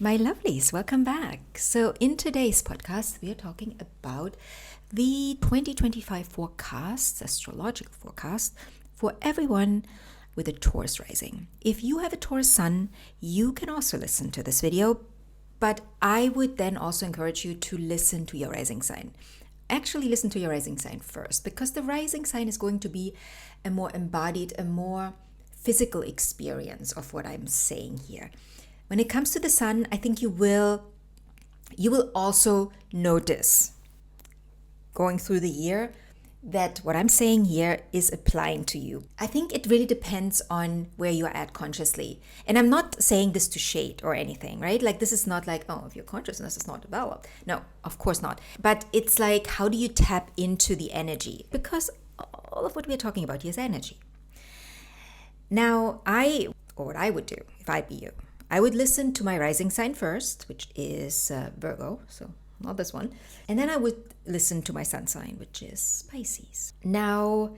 My lovelies, welcome back. So in today's podcast, we are talking about the 2025 forecasts, astrological forecast for everyone with a Taurus rising. If you have a Taurus sun, you can also listen to this video, but I would then also encourage you to listen to your rising sign. Actually listen to your rising sign first, because the rising sign is going to be a more embodied, a more physical experience of what I'm saying here. When it comes to the sun, I think you will also notice going through the year that what I'm saying here is applying to you. I think it really depends on where you're at consciously. And I'm not saying this to shade or anything, right? Like this is not like, oh, if your consciousness is not developed. No, of course not. But it's like, how do you tap into the energy? Because all of what we're talking about here is energy. Now, what I would do if I'd be you, I would listen to my rising sign first, which is Virgo, so not this one. And then I would listen to my sun sign, which is Pisces. Now,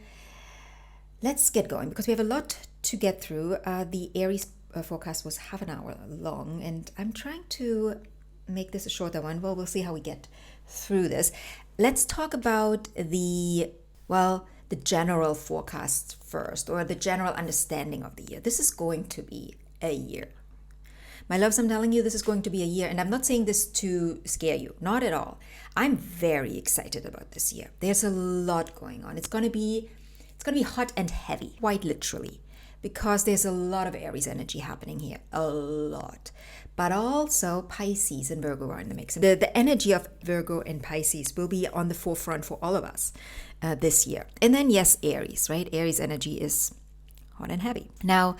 let's get going because we have a lot to get through. The Aries forecast was half an hour long, and I'm trying to make this a shorter one. Well, we'll see how we get through this. Let's talk about the general forecast first, or the general understanding of the year. This is going to be a year. My loves, I'm telling you, this is going to be a year, and I'm not saying this to scare you, not at all. I'm very excited about this year. There's a lot going on. It's going to be hot and heavy, quite literally, because there's a lot of Aries energy happening here, a lot. But also Pisces and Virgo are in the mix. The energy of Virgo and Pisces will be on the forefront for all of us this year. And then yes, Aries, right? Aries energy is hot and heavy. Now,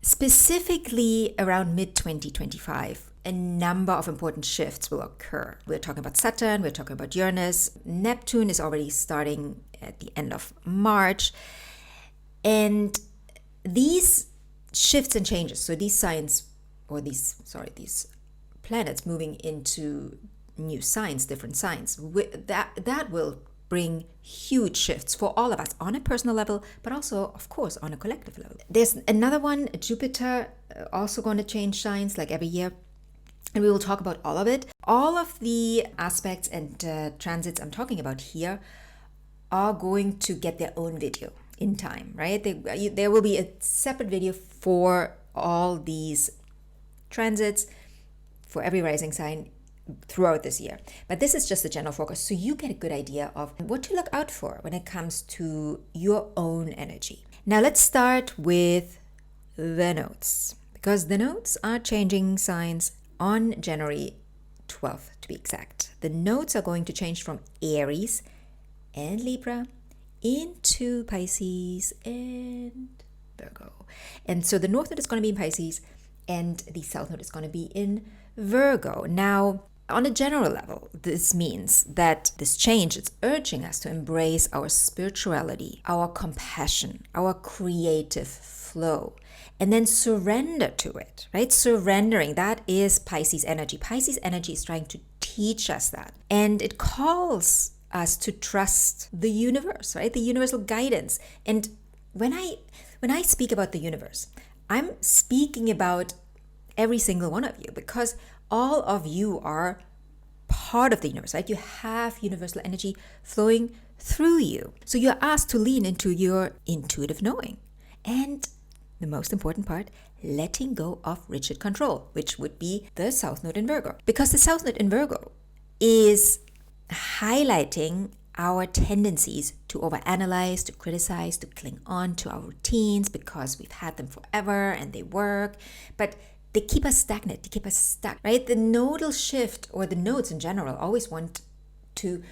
specifically around mid-2025, a number of important shifts will occur. We're talking about Saturn, we're talking about Uranus. Neptune is already starting at the end of March. And these shifts and changes, so these planets moving into new signs, different signs, that will bring huge shifts for all of us on a personal level, but also, of course, on a collective level. There's another one, Jupiter, also going to change signs like every year. And we will talk about all of it. All of the aspects and transits I'm talking about here are going to get their own video in time, right? There will be a separate video for all these transits for every rising sign throughout this year. But this is just a general focus, so you get a good idea of what to look out for when it comes to your own energy. Now let's start with the nodes, because the nodes are changing signs on January 12th to be exact. The nodes are going to change from Aries and Libra into Pisces and Virgo. And so the North Node is going to be in Pisces and the South Node is going to be in Virgo. Now, on a general level, this means that this change is urging us to embrace our spirituality, our compassion, our creative flow, and then surrender to it, right? Surrendering, that is Pisces energy. Pisces energy is trying to teach us that. And it calls us to trust the universe, right? The universal guidance. And when I speak about the universe, I'm speaking about every single one of you, because all of you are part of the universe, right? You have universal energy flowing through you. So you're asked to lean into your intuitive knowing. And the most important part, letting go of rigid control, which would be the South Node in Virgo. Because the South Node in Virgo is highlighting our tendencies to overanalyze, to criticize, to cling on to our routines because we've had them forever and they work. But they keep us stagnant, they keep us stuck, right? The nodal shift, or the nodes in general, always want to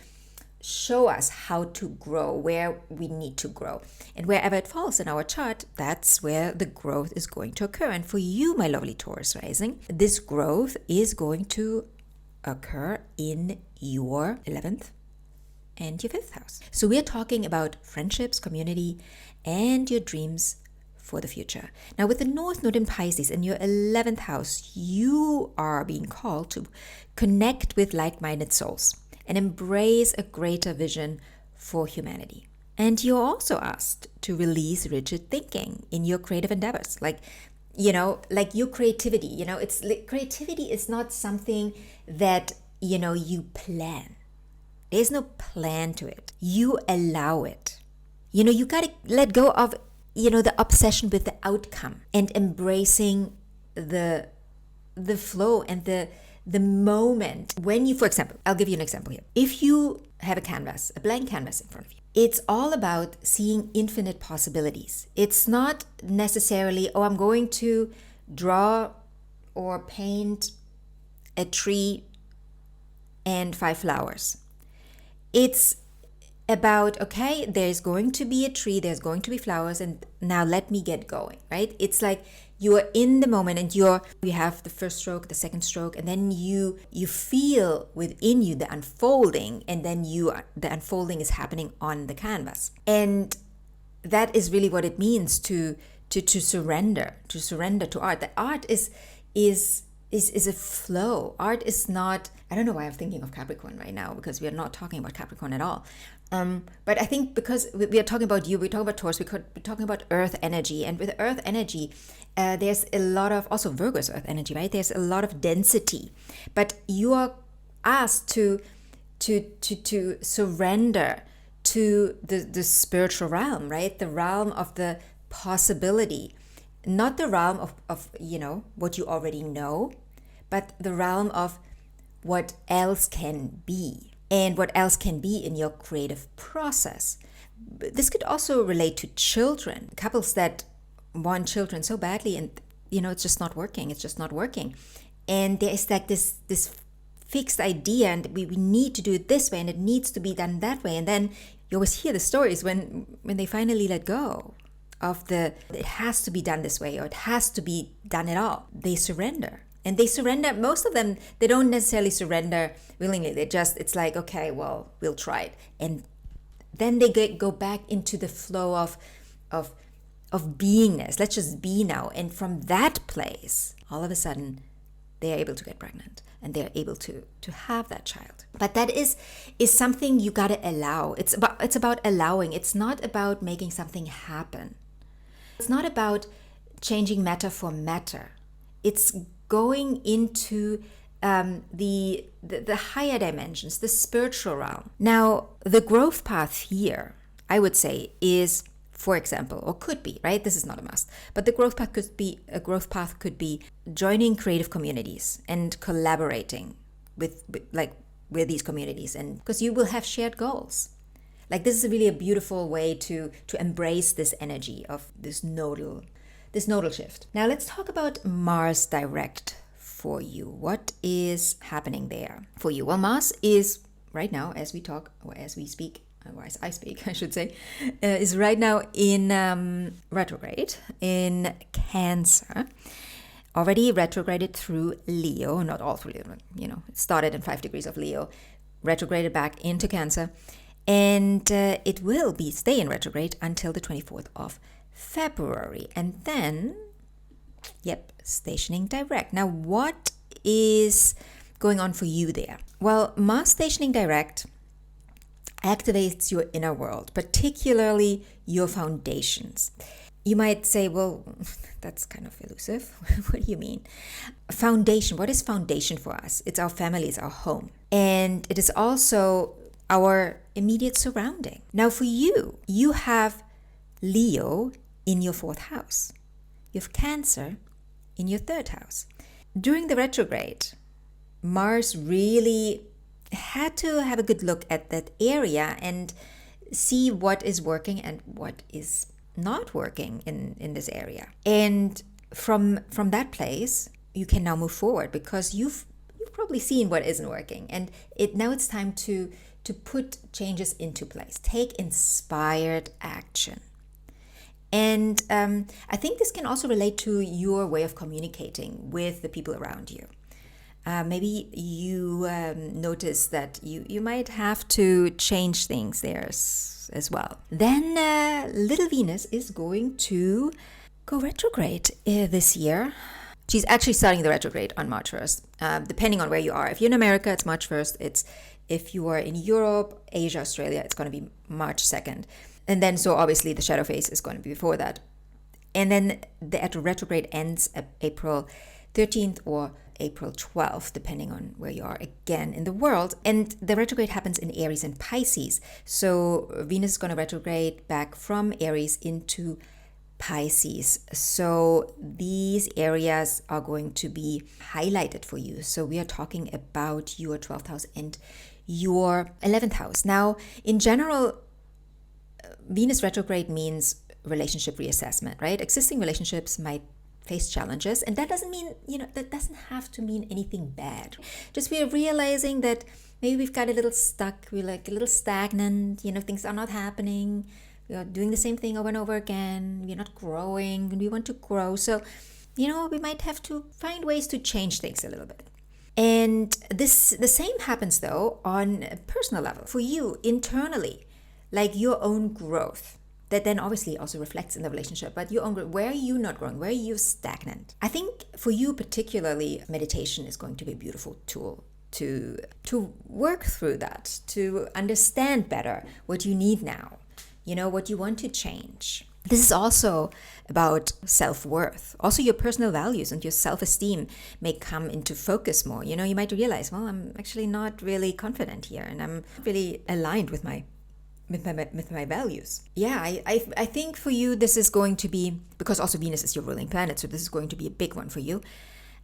show us how to grow, where we need to grow. And wherever it falls in our chart, that's where the growth is going to occur. And for you, my lovely Taurus rising, this growth is going to occur in your 11th and your 5th house. So we're talking about friendships, community, and your dreams for the future. Now, with the North Node in Pisces in your 11th house, you are being called to connect with like-minded souls and embrace a greater vision for humanity. And you're also asked to release rigid thinking in your creative endeavors. Like, like your creativity, it's like creativity is not something that, you plan. There's no plan to it. You allow it. You got to let go of, the obsession with the outcome and embracing the flow and the moment when you, for example, I'll give you an example here. If you have a blank canvas in front of you, it's all about seeing infinite possibilities. It's not necessarily, I'm going to draw or paint a tree and 5 flowers. It's about, okay, there's going to be a tree, there's going to be flowers, and now let me get going, right? It's like you are in the moment, and you have the first stroke, the second stroke, and then you feel within you the unfolding, and then the unfolding is happening on the canvas. And that is really what it means to surrender to art. That art is a flow. Art is not, I don't know why I'm thinking of Capricorn right now, because we are not talking about Capricorn at all. But I think because we are talking about we're talking about Taurus, we're talking about earth energy. And with earth energy, there's a lot of, also Virgo is earth energy, right? There's a lot of density. But you are asked to surrender to the spiritual realm, right? The realm of the possibility. Not the realm of what you already know, but the realm of what else can be, and what else can be in your creative process. This could also relate to children, couples that want children so badly, and it's just not working. And there is like this fixed idea, and we need to do it this way, and it needs to be done that way. And then you always hear the stories when they finally let go of it has to be done this way, or it has to be done at all. They surrender. And they surrender, most of them, they don't necessarily surrender willingly. It's like, okay, well, we'll try it. And then they go back into the flow of beingness. Let's just be now. And from that place, all of a sudden, they are able to get pregnant, and they're able to have that child. But that is something you got to allow. It's about allowing. It's not about making something happen. It's not about changing matter for matter. It's going into the higher dimensions, the spiritual realm. Now, the growth path here, I would say, is, for example, or could be, right? This is not a must, but the growth path could be joining creative communities and collaborating with these communities, and because you will have shared goals. Like, this is really a beautiful way to embrace this energy of this nodal shift. Now let's talk about Mars direct for you. What is happening there for you? Well, Mars is right now, as we speak, I should say, is right now in retrograde in Cancer. Already retrograded through Leo, not all through Leo, it started in 5 degrees of Leo, retrograded back into Cancer, and it will stay in retrograde until the 24th of February, and then stationing direct. Now, what is going on for you there? Well, Mars stationing direct activates your inner world, particularly your foundations. You might say, well, that's kind of elusive. What do you mean? Foundation. What is foundation for us? It's our family, it's our home, and it is also our immediate surrounding. Now, for you have Leo in your 4th house. You have Cancer in your 3rd house. During the retrograde, Mars really had to have a good look at that area and see what is working and what is not working in this area. And from that place, you can now move forward, because you've probably seen what isn't working, and now it's time to put changes into place. Take inspired action. And I think this can also relate to your way of communicating with the people around you. Maybe you notice that you might have to change things there as well. Then little Venus is going to go retrograde this year. She's actually starting the retrograde on March 1st, depending on where you are. If you're in America, it's March 1st. If you are in Europe, Asia, Australia, it's going to be March 2nd. And then, so obviously the shadow phase is going to be before that. And then the retrograde ends April 13th or April 12th, depending on where you are again in the world. And the retrograde happens in Aries and Pisces. So Venus is going to retrograde back from Aries into Pisces. So these areas are going to be highlighted for you. So we are talking about your 12th house and your 11th house. Now, in general, Venus retrograde means relationship reassessment, right? Existing relationships might face challenges, and that doesn't mean, that doesn't have to mean anything bad. Just we're realizing that maybe we've got a little stuck, we're like a little stagnant, things are not happening, we are doing the same thing over and over again, we're not growing, and we want to grow. So, we might have to find ways to change things a little bit. And the same happens though on a personal level for you internally, like your own growth. That then obviously also reflects in the relationship, but your own growth. Where are you not growing? Where are you stagnant? I think for you particularly, meditation is going to be a beautiful tool to work through that, to understand better what you need now, what you want to change. This is also about self-worth. Also, your personal values and your self-esteem may come into focus more. You might realize, well, I'm actually not really confident here, and I'm really aligned with my values. Yeah, I think for you this is going to be, because also Venus is your ruling planet, so this is going to be a big one for you.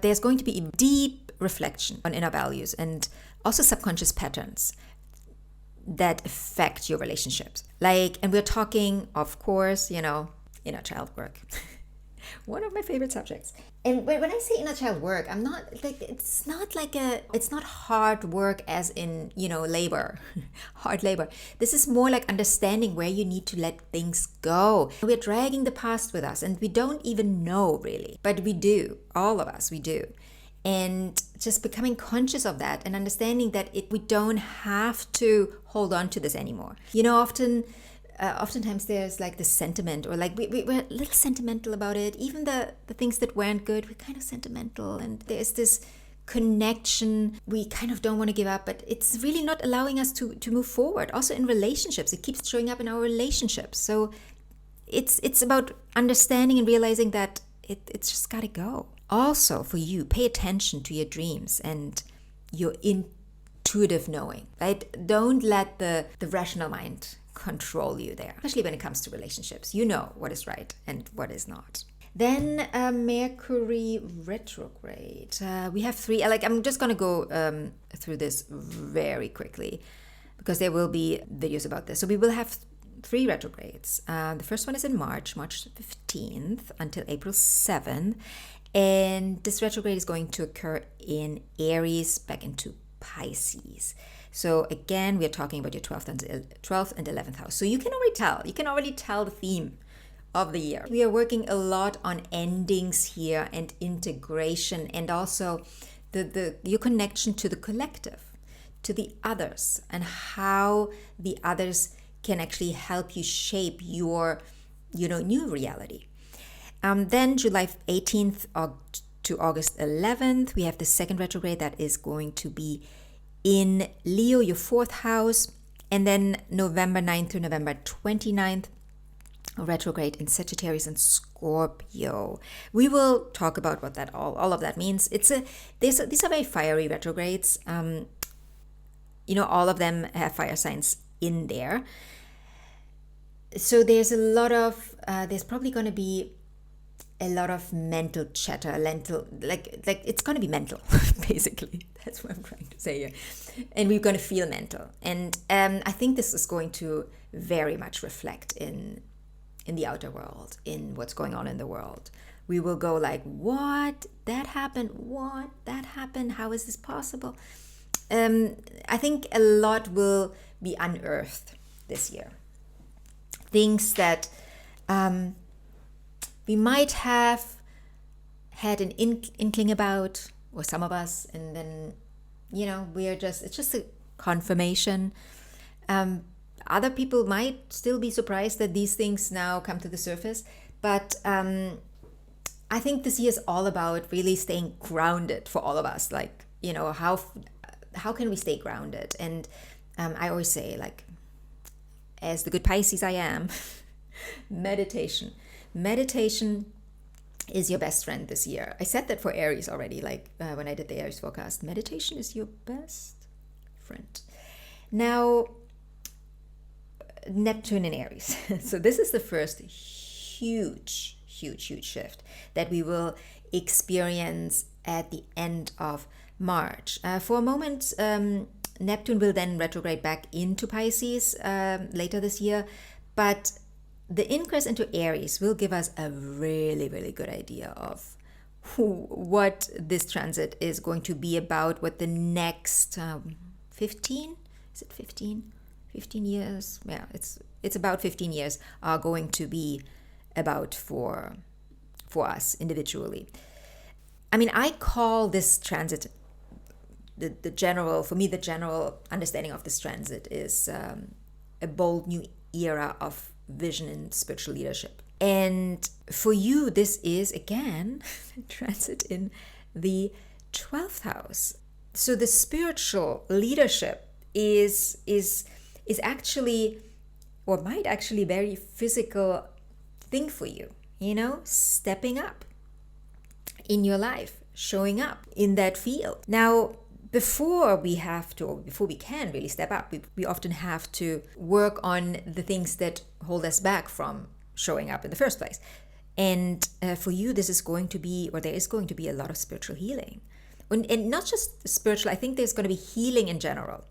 There's going to be a deep reflection on inner values and also subconscious patterns that affect your relationships. And we're talking, of course, inner child work. One of my favorite subjects. And when I say inner child work, I'm not like, it's not hard work as in, labor, hard labor. This is more like understanding where you need to let things go. We're dragging the past with us and we don't even know really, but we do, all of us, we do. And just becoming conscious of that and understanding that we don't have to hold on to this anymore. Oftentimes there's like this sentiment, or like we're a little sentimental about it. Even the things that weren't good, we're kind of sentimental, and there's this connection we kind of don't want to give up, but it's really not allowing us to move forward. Also in relationships, it keeps showing up in our relationships. So it's about understanding and realizing that it's just got to go. Also for you, pay attention to your dreams and your intuitive knowing, right? Don't let the rational mind control you there, especially when it comes to relationships. You know what is right and what is not. Then Mercury retrograde. We have three. I'm just going to go through this very quickly because there will be videos about this. So we will have three retrogrades. The first one is in March 15th until April 7th. And this retrograde is going to occur in Aries back into Pisces. So again, we are talking about your 12th and 11th house. So you can already tell the theme of the year. We are working a lot on endings here and integration, and also your connection to the collective, to the others, and how the others can actually help you shape your new reality. Then July 18th to August 11th, we have the second retrograde that is going to be in Leo, your 4th house. And then November 9th to November 29th, retrograde in Sagittarius and Scorpio. We will talk about what that all of that means. These are very fiery retrogrades. All of them have fire signs in there. So there's there's probably going to be a lot of mental chatter, it's going to be mental, basically. That's what I'm trying to say here. And we're going to feel mental. And I think this is going to very much reflect in the outer world, in what's going on in the world. We will go like, what? That happened? What? That happened? How is this possible? I think a lot will be unearthed this year. Things that we might have had an inkling about, or some of us, and then, it's just a confirmation. Other people might still be surprised that these things now come to the surface, but I think this year is all about really staying grounded for all of us. How can we stay grounded? And I always say, as the good Pisces I am, meditation. meditation is your best friend this year. I said that for Aries already, like when I did the Aries forecast. Meditation is your best friend. Now, Neptune in Aries. So this is the first huge shift that we will experience at the end of March. For a moment, Neptune will then retrograde back into Pisces later this year, but the ingress into Aries will give us a really good idea of what this transit is going to be about, what the next 15 years, yeah, it's about 15 years are going to be about for us individually. I mean, I call this transit the general understanding of this transit is a bold new era of vision and spiritual leadership. And for you, this is again transit in the 12th house. So the spiritual leadership is actually, or might actually, very physical thing for you, stepping up in your life, showing up in that field. Now, before we can really step up, we often have to work on the things that hold us back from showing up in the first place. And for you, there is going to be a lot of spiritual healing. And not just spiritual, I think there's going to be healing in general.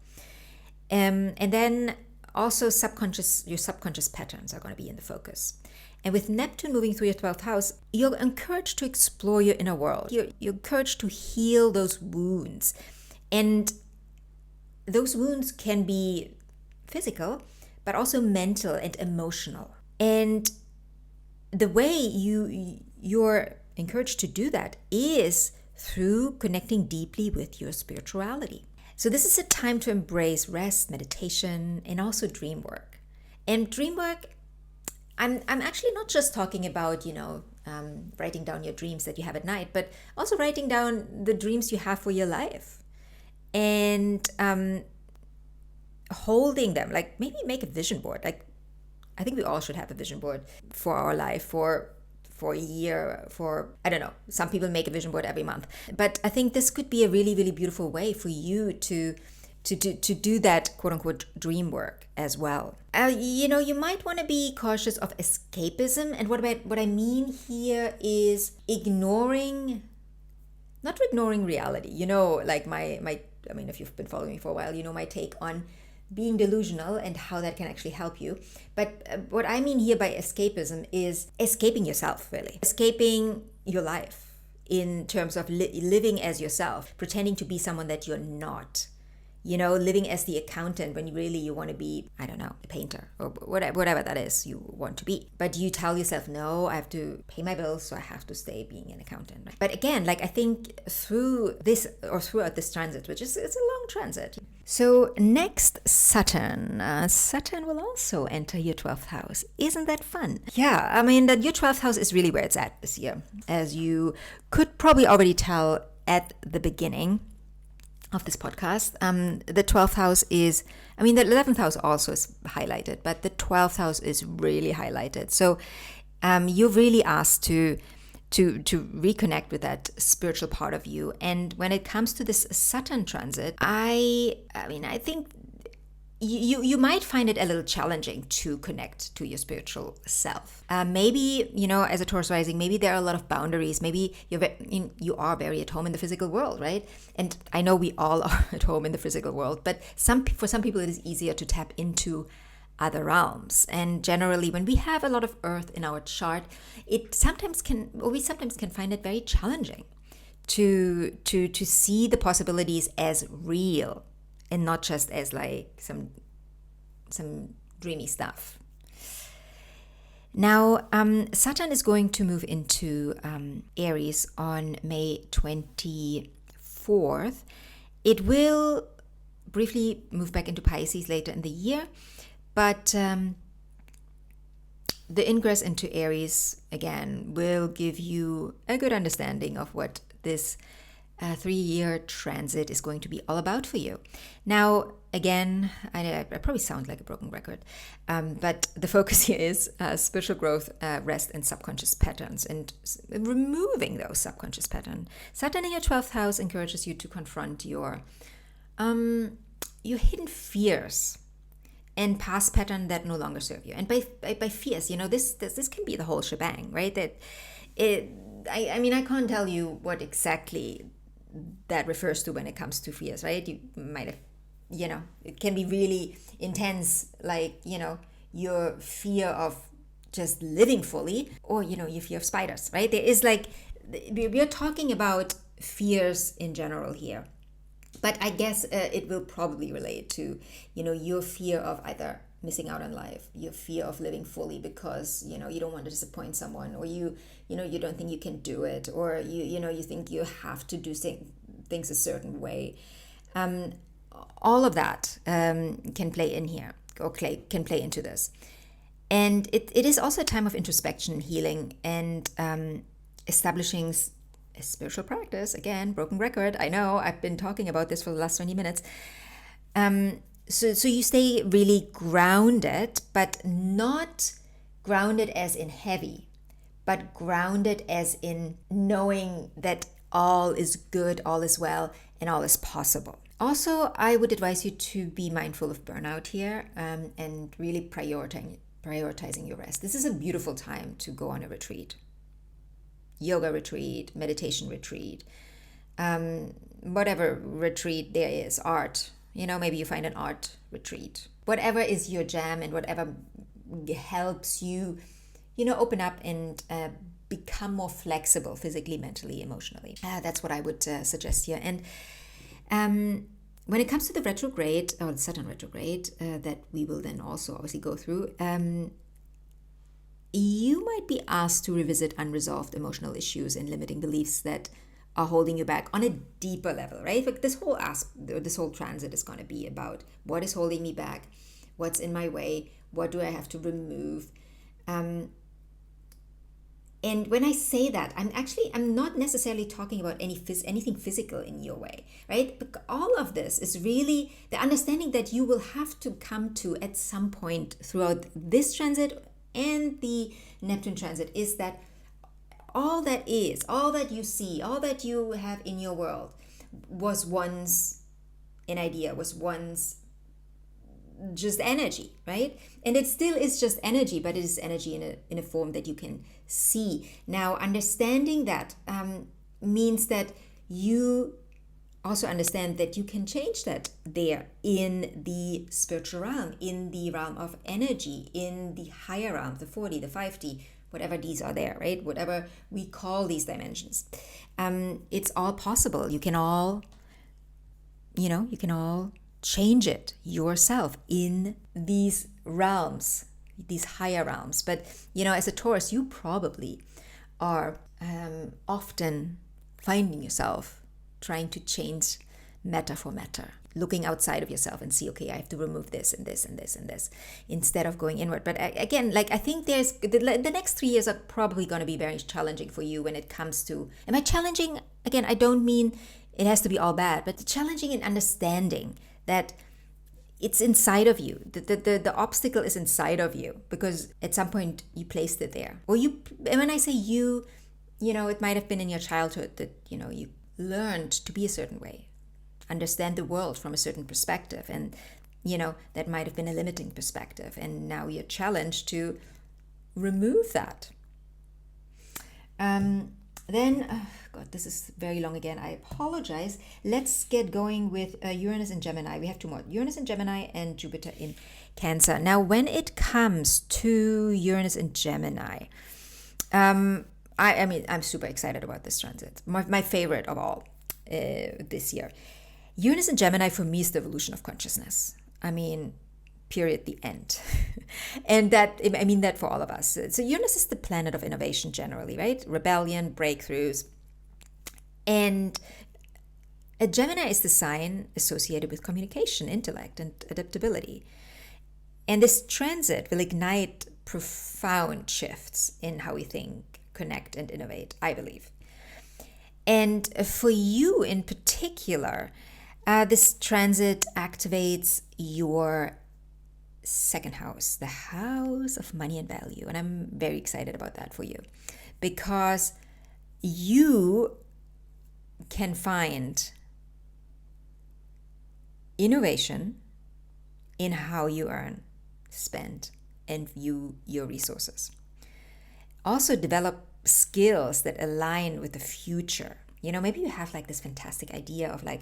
And then also your subconscious patterns are going to be in the focus. And with Neptune moving through your 12th house, you're encouraged to explore your inner world. You're encouraged to heal those wounds. And those wounds can be physical, but also mental and emotional. And the way you're encouraged to do that is through connecting deeply with your spirituality. So this is a time to embrace rest, meditation, and also dream work. And dream work, I'm actually not just talking about, writing down your dreams that you have at night, but also writing down the dreams you have for your life. And holding them, like maybe make a vision board. Like I think we all should have a vision board for our life, for a year, I don't know, some people make a vision board every month. But I think this could be a really beautiful way for you to do that quote unquote dream work as well. You might want to be cautious of escapism. And what I mean here is not ignoring reality. Like if you've been following me for a while, my take on being delusional and how that can actually help you. But what I mean here by escapism is escaping yourself, really. Escaping your life in terms of living as yourself, pretending to be someone that you're not. Living as the accountant when you want to be, I don't know, a painter or whatever that is you want to be. But you tell yourself, no, I have to pay my bills, so I have to stay being an accountant. Right? But again, I think throughout this transit, it's a long transit. So next, Saturn. Saturn will also enter your 12th house. Isn't that fun? Yeah, I mean, that your 12th house is really where it's at this year. As you could probably already tell at the beginning of this podcast, the 12th house is, the 11th house also is highlighted, but the 12th house is really highlighted. So you're really asked to reconnect with that spiritual part of you. And when it comes to this Saturn transit, I think you might find it a little challenging to connect to your spiritual self. Maybe, as a Taurus rising, maybe there are a lot of boundaries. Maybe you are very at home in the physical world, right? And I know we all are at home in the physical world, but for some people it is easier to tap into other realms. And generally, when we have a lot of Earth in our chart, we sometimes can find it very challenging to see the possibilities as real, and not just as like some dreamy stuff. Now, Saturn is going to move into Aries on May 24th. It will briefly move back into Pisces later in the year, but the ingress into Aries, again, will give you a good understanding of what this a 3-year transit is going to be all about for you. Now, again, I probably sound like a broken record, but the focus here is spiritual growth, rest, and subconscious patterns, and removing those subconscious patterns. Saturn in your 12th house encourages you to confront your hidden fears and past pattern that no longer serve you. And by fears, this can be the whole shebang, right? I can't tell you what exactly that refers to when it comes to fears, right? You might have, it can be really intense, like, your fear of just living fully, or, your fear of spiders, right? There is we're talking about fears in general here. But I guess it will probably relate to, your fear of either missing out on life, your fear of living fully because, you don't want to disappoint someone, or you don't think you can do it, or you think you have to do things a certain way. All of that can play in here, or can play into this. And it is also a time of introspection, healing, and establishing a spiritual practice. Again, broken record. I know I've been talking about this for the last 20 minutes. So you stay really grounded, but not grounded as in heavy, but grounded as in knowing that all is good, all is well, and all is possible. Also, I would advise you to be mindful of burnout here, and really prioritizing your rest. This is a beautiful time to go on a retreat. Yoga retreat, meditation retreat, whatever retreat there is, art, maybe you find an art retreat. Whatever is your jam and whatever helps you, open up and become more flexible physically, mentally, emotionally. That's what I would suggest here. And when it comes to the retrograde, or the Saturn retrograde, that we will then also obviously go through, you might be asked to revisit unresolved emotional issues and limiting beliefs that are holding you back on a deeper level, right? Like this whole transit is going to be about what is holding me back, what's in my way, what do I have to remove. And when I say that, I'm not necessarily talking about anything physical in your way, right? But all of this is really the understanding that you will have to come to at some point throughout this transit and the Neptune transit, is that all that you see, all that you have in your world was once an idea, was once just energy, right? And it still is just energy, but it is energy in a form that you can see. Now, understanding that means that you also understand that you can change that there in the spiritual realm, in the realm of energy, in the higher realm, the 4D, the 5D, whatever these are there, right? Whatever we call these dimensions. It's all possible. You can all change it yourself in these realms, these higher realms. But, as a Taurus, you probably are often finding yourself trying to change matter for matter, looking outside of yourself and see, okay, I have to remove this and this and this and this, instead of going inward. But again, I think there's the next 3 years are probably going to be very challenging for you when it comes to, am I challenging? Again, I don't mean it has to be all bad, but challenging in understanding that it's inside of you. The obstacle is inside of you because at some point you placed it there. Or and when I say you, it might have been in your childhood that, you learned to be a certain way, understand the world from a certain perspective, and that might have been a limiting perspective, and now you're challenged to remove that. God, this is very long again, I apologize. Let's get going with Uranus and Gemini. We have two more, Uranus and Gemini and Jupiter in Cancer. Now, when it comes to Uranus and Gemini, I'm super excited about this transit. My favorite of all this year. Uranus and Gemini for me is the evolution of consciousness. Period, the end. And I mean that for all of us. So Uranus is the planet of innovation generally, right? Rebellion, breakthroughs. And a Gemini is the sign associated with communication, intellect, and adaptability. And this transit will ignite profound shifts in how we think, connect, and innovate, I believe. And for you in particular, this transit activates your second house, the house of money and value. And I'm very excited about that for you, because you can find innovation in how you earn, spend, and view your resources. Also develop skills that align with the future. You know, maybe you have like this fantastic idea of like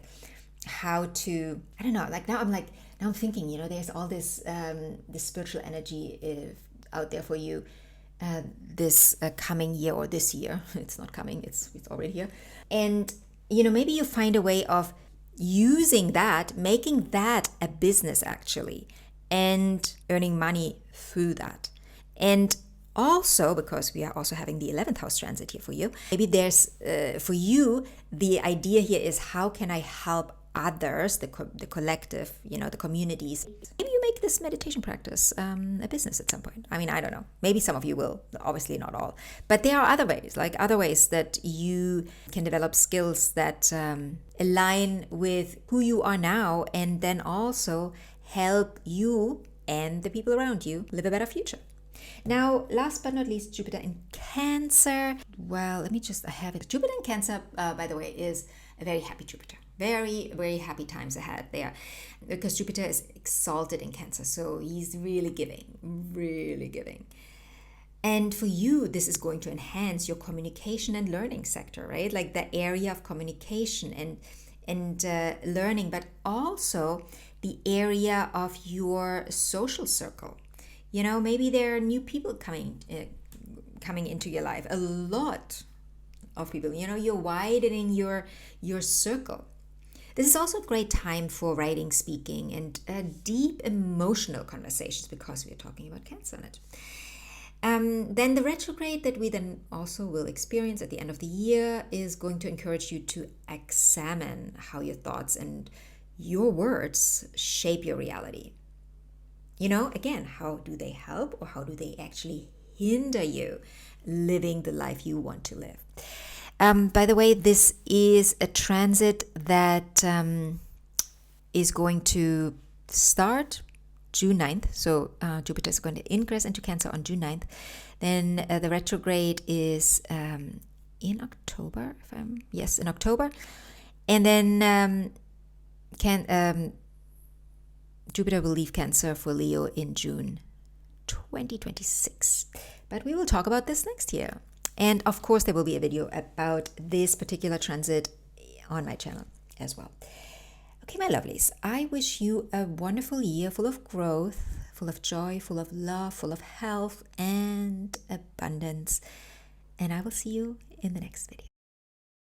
how to, I don't know, like now I'm thinking, you know, there's all this spiritual energy out there for you this coming year, or this year. It's not coming, it's already here. And, you know, maybe you find a way of using that, making that a business actually, and earning money through that. And also, because we are also having the 11th house transit here for you, maybe there's, for you, the idea here is, how can I help others, the collective, you know, the communities? Maybe you make this meditation practice a business at some point. I mean, I don't know. Maybe some of you will, obviously not all. But there are other ways that you can develop skills that align with who you are now, and then also help you and the people around you live a better future. Now, last but not least, Jupiter in Cancer. Well, I have it. Jupiter in Cancer, by the way, is a very happy Jupiter. Very, very happy times ahead there, because Jupiter is exalted in Cancer. So he's really giving, really giving. And for you, this is going to enhance your communication and learning sector, right? Like the area of communication and learning, but also the area of your social circle. You know, maybe there are new people coming into your life. A lot of people. You know, you're widening your circle. This is also a great time for writing, speaking, and deep emotional conversations, because we are talking about Cancer in it. Then the retrograde that we then also will experience at the end of the year is going to encourage you to examine how your thoughts and your words shape your reality. You know, again, how do they help, or how do they actually hinder you living the life you want to live? By the way, this is a transit that is going to start June 9th. So Jupiter is going to ingress into Cancer on June 9th. Then the retrograde is in October, in October. And then Jupiter will leave Cancer for Leo in June 2026. But we will talk about this next year. And of course, there will be a video about this particular transit on my channel as well. Okay, my lovelies, I wish you a wonderful year full of growth, full of joy, full of love, full of health and abundance. And I will see you in the next video.